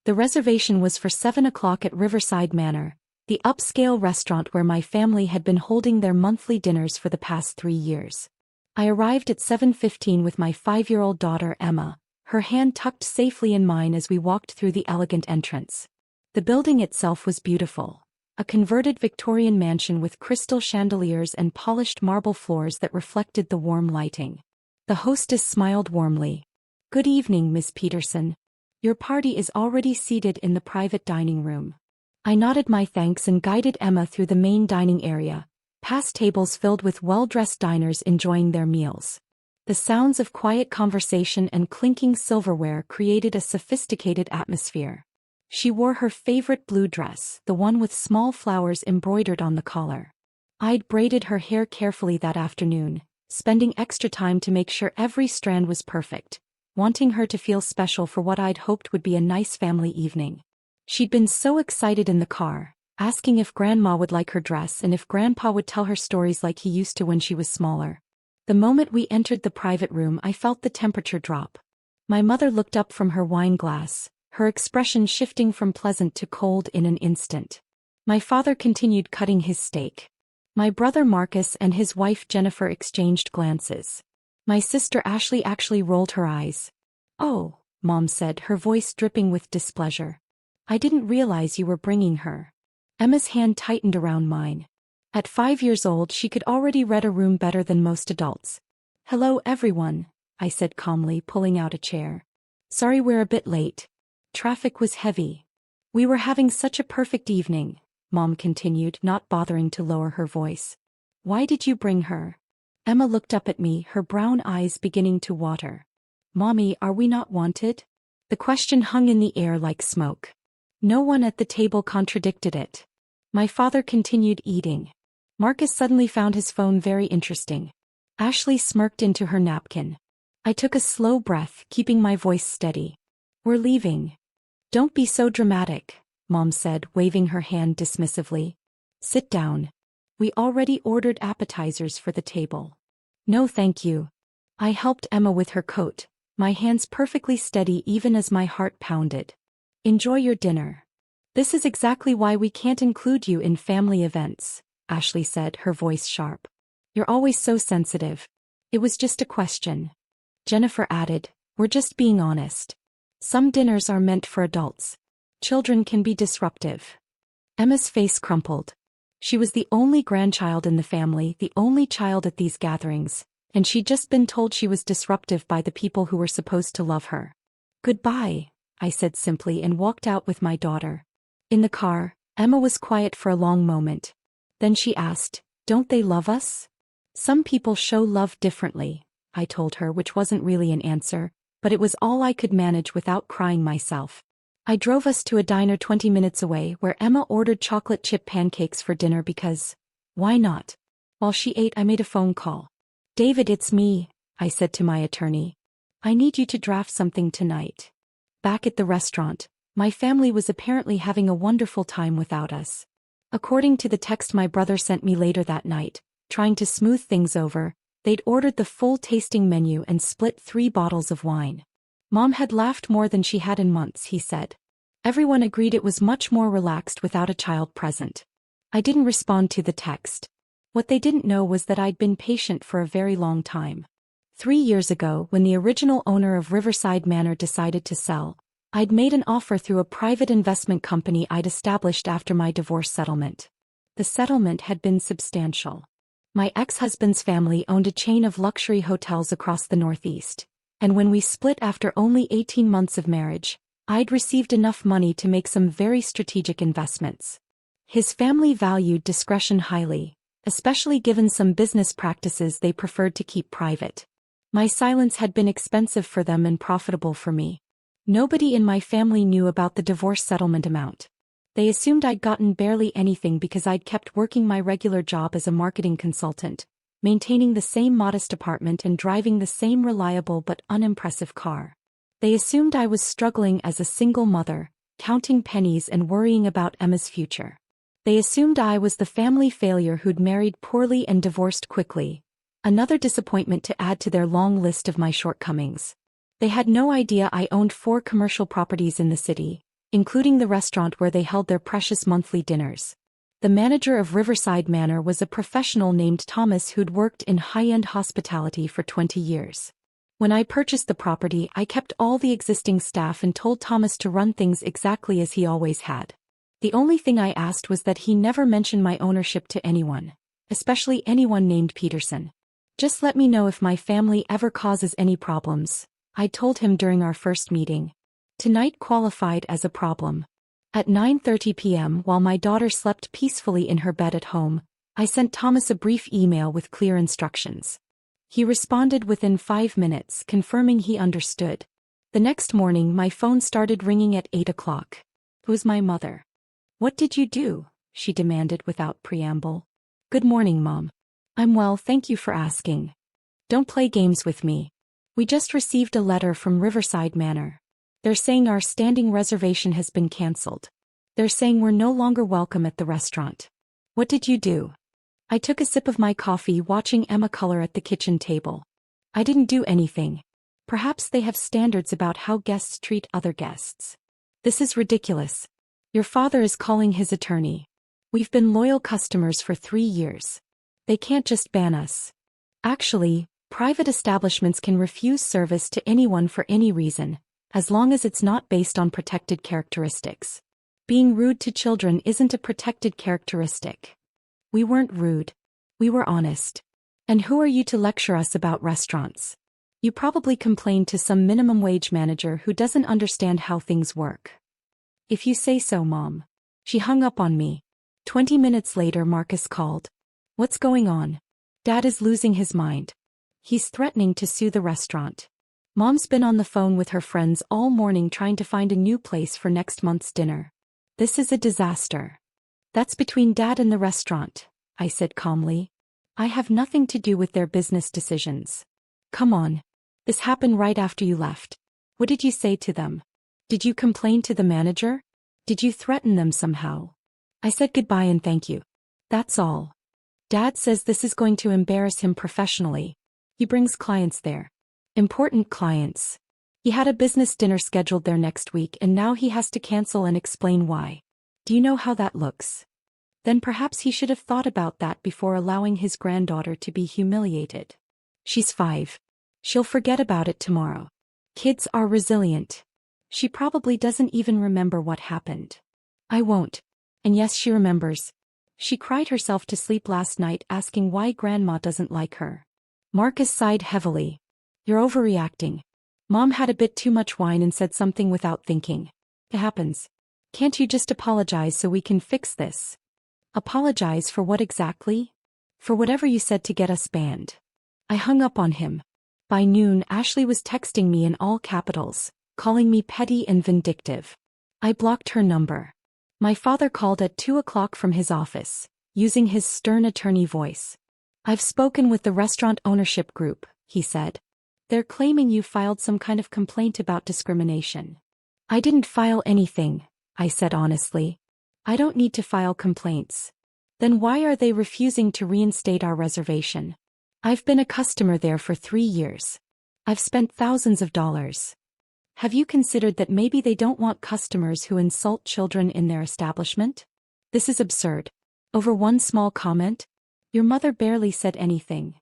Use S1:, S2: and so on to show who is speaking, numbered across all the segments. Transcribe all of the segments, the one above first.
S1: The reservation was for 7 o'clock at Riverside Manor, the upscale restaurant where my family had been holding their monthly dinners for the past 3 years. I arrived at 7:15 with my 5-year-old daughter Emma, her hand tucked safely in mine as we walked through the elegant entrance. The building itself was beautiful, a converted Victorian mansion with crystal chandeliers and polished marble floors that reflected the warm lighting. The hostess smiled warmly. "Good evening, Miss Peterson. Your party is already seated in the private dining room." I nodded my thanks and guided Emma through the main dining area, past tables filled with well-dressed diners enjoying their meals. The sounds of quiet conversation and clinking silverware created a sophisticated atmosphere. She wore her favorite blue dress, the one with small flowers embroidered on the collar. I'd braided her hair carefully that afternoon, spending extra time to make sure every strand was perfect, wanting her to feel special for what I'd hoped would be a nice family evening. She'd been so excited in the car, asking if Grandma would like her dress and if Grandpa would tell her stories like he used to when she was smaller. The moment we entered the private room, I felt the temperature drop. My mother looked up from her wine glass, her expression shifting from pleasant to cold in an instant. My father continued cutting his steak. My brother Marcus and his wife Jennifer exchanged glances. My sister Ashley actually rolled her eyes. "Oh," Mom said, her voice dripping with displeasure. "I didn't realize you were bringing her." Emma's hand tightened around mine. At 5 years old, she could already read a room better than most adults. "Hello, everyone," I said calmly, pulling out a chair. "Sorry we're a bit late. Traffic was heavy. We were having such a perfect evening," Mom continued, not bothering to lower her voice. "Why did you bring her?" Emma looked up at me, her brown eyes beginning to water. "Mommy, are we not wanted?" The question hung in the air like smoke. No one at the table contradicted it. My father continued eating. Marcus suddenly found his phone very interesting. Ashley smirked into her napkin. I took a slow breath, keeping my voice steady. "We're leaving." "Don't be so dramatic," Mom said, waving her hand dismissively. "Sit down. We already ordered appetizers for the table." "No thank you." I helped Emma with her coat, my hands perfectly steady even as my heart pounded. "Enjoy your dinner. This is exactly why we can't include you in family events," Ashley said, her voice sharp. "You're always so sensitive." "It was just a question," Jennifer added. "We're just being honest. Some dinners are meant for adults. Children can be disruptive." Emma's face crumpled. She was the only grandchild in the family, the only child at these gatherings, and she'd just been told she was disruptive by the people who were supposed to love her. "Goodbye," I said simply and walked out with my daughter. In the car, Emma was quiet for a long moment. Then she asked, "Don't they love us?" "Some people show love differently," I told her, which wasn't really an answer, but it was all I could manage without crying myself. I drove us to a diner 20 minutes away where Emma ordered chocolate chip pancakes for dinner because, why not? While she ate, I made a phone call. "David, it's me," I said to my attorney. "I need you to draft something tonight." Back at the restaurant, my family was apparently having a wonderful time without us. According to the text my brother sent me later that night, trying to smooth things over, they'd ordered the full tasting menu and split 3 bottles of wine. Mom had laughed more than she had in months, he said. Everyone agreed it was much more relaxed without a child present. I didn't respond to the text. What they didn't know was that I'd been patient for a very long time. 3 years ago, when the original owner of Riverside Manor decided to sell, I'd made an offer through a private investment company I'd established after my divorce settlement. The settlement had been substantial. My ex-husband's family owned a chain of luxury hotels across the Northeast, and when we split after only 18 months of marriage, I'd received enough money to make some very strategic investments. His family valued discretion highly, especially given some business practices they preferred to keep private. My silence had been expensive for them and profitable for me. Nobody in my family knew about the divorce settlement amount. They assumed I'd gotten barely anything because I'd kept working my regular job as a marketing consultant, maintaining the same modest apartment and driving the same reliable but unimpressive car. They assumed I was struggling as a single mother, counting pennies and worrying about Emma's future. They assumed I was the family failure who'd married poorly and divorced quickly, another disappointment to add to their long list of my shortcomings. They had no idea I owned 4 commercial properties in the city, including the restaurant where they held their precious monthly dinners. The manager of Riverside Manor was a professional named Thomas who'd worked in high-end hospitality for 20 years. When I purchased the property, I kept all the existing staff and told Thomas to run things exactly as he always had. The only thing I asked was that he never mention my ownership to anyone, especially anyone named Peterson. Just let me know if my family ever causes any problems, I told him during our first meeting. Tonight qualified as a problem. At 9:30 p.m., while my daughter slept peacefully in her bed at home, I sent Thomas a brief email with clear instructions. He responded within 5 minutes, confirming he understood. The next morning, my phone started ringing at 8 o'clock. It was my mother. "What did you do?" she demanded without preamble. "Good morning, Mom. I'm well, thank you for asking. Don't play games with me. We just received a letter from Riverside Manor. They're saying our standing reservation has been cancelled. They're saying we're no longer welcome at the restaurant." "What did you do?" I took a sip of my coffee, watching Emma color at the kitchen table. "I didn't do anything. Perhaps they have standards about how guests treat other guests. This is ridiculous. Your father is calling his attorney. We've been loyal customers for 3 years. They can't just ban us. Actually, private establishments can refuse service to anyone for any reason, as long as it's not based on protected characteristics. Being rude to children isn't a protected characteristic. We weren't rude. We were honest. And who are you to lecture us about restaurants? You probably complained to some minimum wage manager who doesn't understand how things work." "If you say so, Mom." She hung up on me. 20 minutes later, Marcus called. "What's going on?" "Dad is losing his mind. He's threatening to sue the restaurant. Mom's been on the phone with her friends all morning trying to find a new place for next month's dinner. This is a disaster." "That's between Dad and the restaurant," I said calmly. "I have nothing to do with their business decisions." "Come on. This happened right after you left. What did you say to them? Did you complain to the manager? Did you threaten them somehow?" "I said goodbye and thank you. That's all. Dad says this is going to embarrass him professionally. He brings clients there. Important clients. He had a business dinner scheduled there next week and now he has to cancel and explain why. Do you know how that looks? Then perhaps he should have thought about that before allowing his granddaughter to be humiliated. She's 5. She'll forget about it tomorrow. Kids are resilient. She probably doesn't even remember what happened. I won't. And yes, she remembers. She cried herself to sleep last night asking why Grandma doesn't like her." Marcus sighed heavily. "You're overreacting. Mom had a bit too much wine and said something without thinking. It happens. Can't you just apologize so we can fix this?" "Apologize for what exactly?" "For whatever you said to get us banned." I hung up on him. By noon, Ashley was texting me in all capitals, calling me petty and vindictive. I blocked her number. My father called at 2 o'clock from his office, using his stern attorney voice. "I've spoken with the restaurant ownership group," he said. "They're claiming you filed some kind of complaint about discrimination." "I didn't file anything," I said honestly. "I don't need to file complaints." "Then why are they refusing to reinstate our reservation? I've been a customer there for 3 years. I've spent thousands of dollars. Have you considered that maybe they don't want customers who insult children in their establishment? This is absurd. Over one small comment? Your mother barely said anything.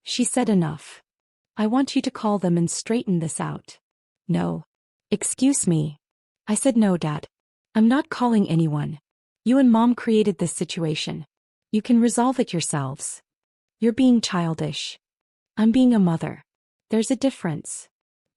S1: She said enough. I want you to call them and straighten this out." "No." "Excuse me." I said, "No, Dad. I'm not calling anyone. You and Mom created this situation. You can resolve it yourselves. You're being childish. I'm being a mother. There's a difference."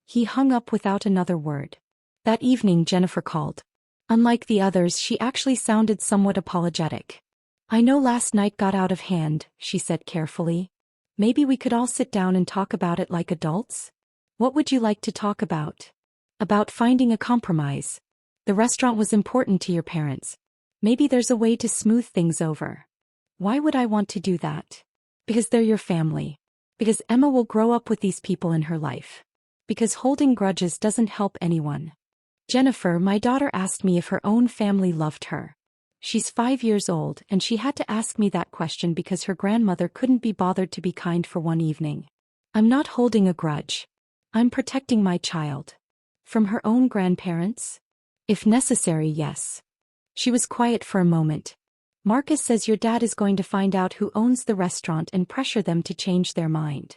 S1: He hung up without another word. That evening, Jennifer called. Unlike the others, she actually sounded somewhat apologetic. "I know last night got out of hand," she said carefully. "Maybe we could all sit down and talk about it like adults? What would you like to talk about?" "About finding a compromise. The restaurant was important to your parents. Maybe there's a way to smooth things over." "Why would I want to do that?" "Because they're your family. Because Emma will grow up with these people in her life. Because holding grudges doesn't help anyone. Jennifer, my daughter, asked me if her own family loved her. She's 5 years old and she had to ask me that question because her grandmother couldn't be bothered to be kind for one evening. I'm not holding a grudge. I'm protecting my child. From her own grandparents? If necessary, yes. She was quiet for a moment. Marcus says your dad is going to find out who owns the restaurant and pressure them to change their mind.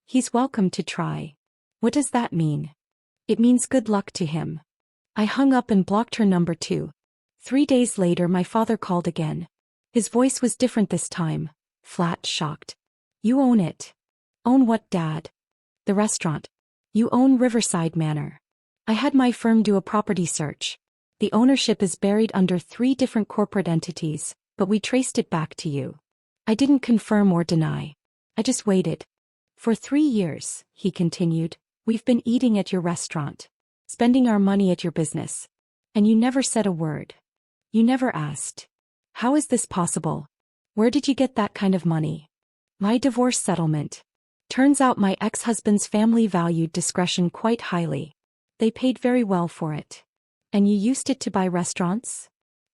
S1: He's welcome to try. What does that mean? It means good luck to him. I hung up and blocked her number too. 3 days later my father called again. His voice was different this time, flat, shocked. You own it. Own what, Dad? The restaurant. You own Riverside Manor. I had my firm do a property search. The ownership is buried under 3 different corporate entities, but we traced it back to you. I didn't confirm or deny. I just waited. For 3 years, he continued, we've been eating at your restaurant, spending our money at your business. And you never said a word. You never asked. How is this possible? Where did you get that kind of money? My divorce settlement. Turns out my ex-husband's family valued discretion quite highly. They paid very well for it. And you used it to buy restaurants?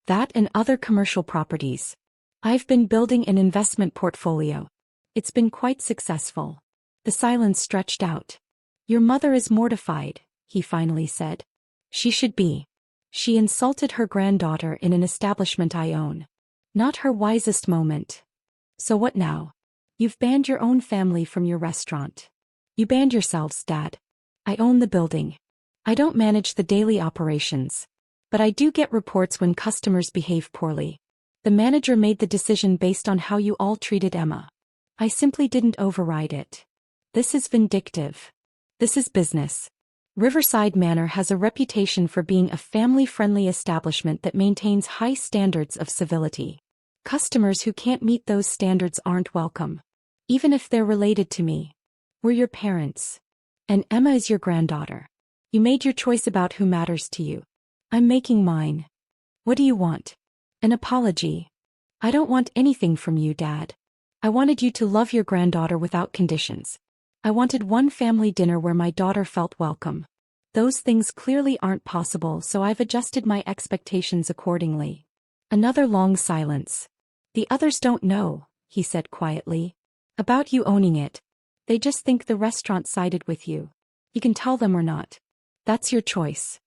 S1: That and other commercial properties. I've been building an investment portfolio. It's been quite successful. The silence stretched out. Your mother is mortified, he finally said. She should be. She insulted her granddaughter in an establishment I own. Not her wisest moment. So what now? You've banned your own family from your restaurant. You banned yourselves, Dad. I own the building. I don't manage the daily operations. But I do get reports when customers behave poorly. The manager made the decision based on how you all treated Emma. I simply didn't override it. This is vindictive. This is business. Riverside Manor has a reputation for being a family-friendly establishment that maintains high standards of civility. Customers who can't meet those standards aren't welcome. Even if they're related to me. We're your parents. And Emma is your granddaughter. You made your choice about who matters to you. I'm making mine. What do you want? An apology. I don't want anything from you, Dad. I wanted you to love your granddaughter without conditions. I wanted one family dinner where my daughter felt welcome. Those things clearly aren't possible, so I've adjusted my expectations accordingly. Another long silence. The others don't know, he said quietly. About you owning it. They just think the restaurant sided with you. You can tell them or not. That's your choice.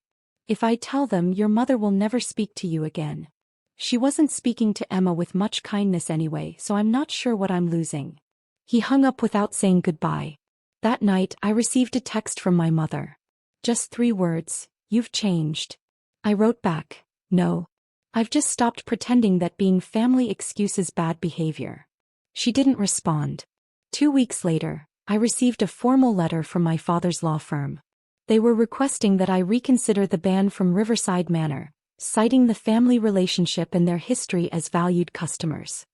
S1: If I tell them, your mother will never speak to you again. She wasn't speaking to Emma with much kindness anyway, so I'm not sure what I'm losing. He hung up without saying goodbye. That night, I received a text from my mother. Just 3 words, you've changed. I wrote back, no. I've just stopped pretending that being family excuses bad behavior. She didn't respond. 2 weeks later, I received a formal letter from my father's law firm. They were requesting that I reconsider the ban from Riverside Manor, citing the family relationship and their history as valued customers.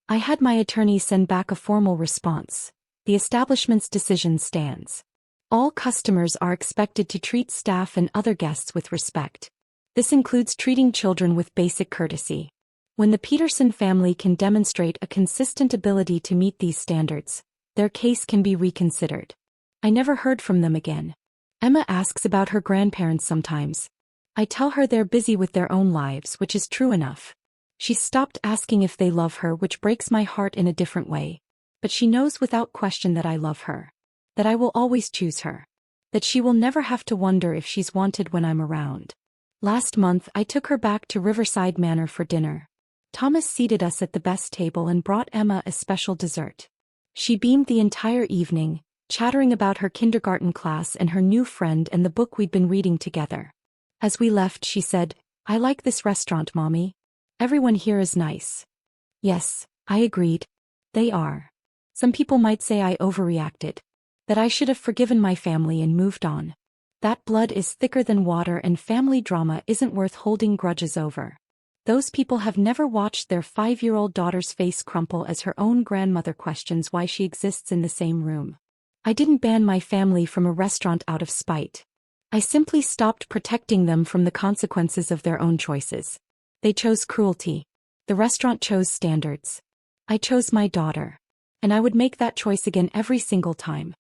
S1: I had my attorney send back a formal response. The establishment's decision stands. All customers are expected to treat staff and other guests with respect. This includes treating children with basic courtesy. When the Peterson family can demonstrate a consistent ability to meet these standards, their case can be reconsidered. I never heard from them again. Emma asks about her grandparents sometimes. I tell her they're busy with their own lives, which is true enough. She stopped asking if they love her, which breaks my heart in a different way. But she knows without question that I love her. That I will always choose her. That she will never have to wonder if she's wanted when I'm around. Last month I took her back to Riverside Manor for dinner. Thomas seated us at the best table and brought Emma a special dessert. She beamed the entire evening, chattering about her kindergarten class and her new friend and the book we'd been reading together. As we left, she said, I like this restaurant, Mommy. Everyone here is nice. Yes, I agreed. They are. Some people might say I overreacted. That I should have forgiven my family and moved on. That blood is thicker than water and family drama isn't worth holding grudges over. Those people have never watched their 5-year-old daughter's face crumple as her own grandmother questions why she exists in the same room. I didn't ban my family from a restaurant out of spite. I simply stopped protecting them from the consequences of their own choices. They chose cruelty. The restaurant chose standards. I chose my daughter. And I would make that choice again every single time.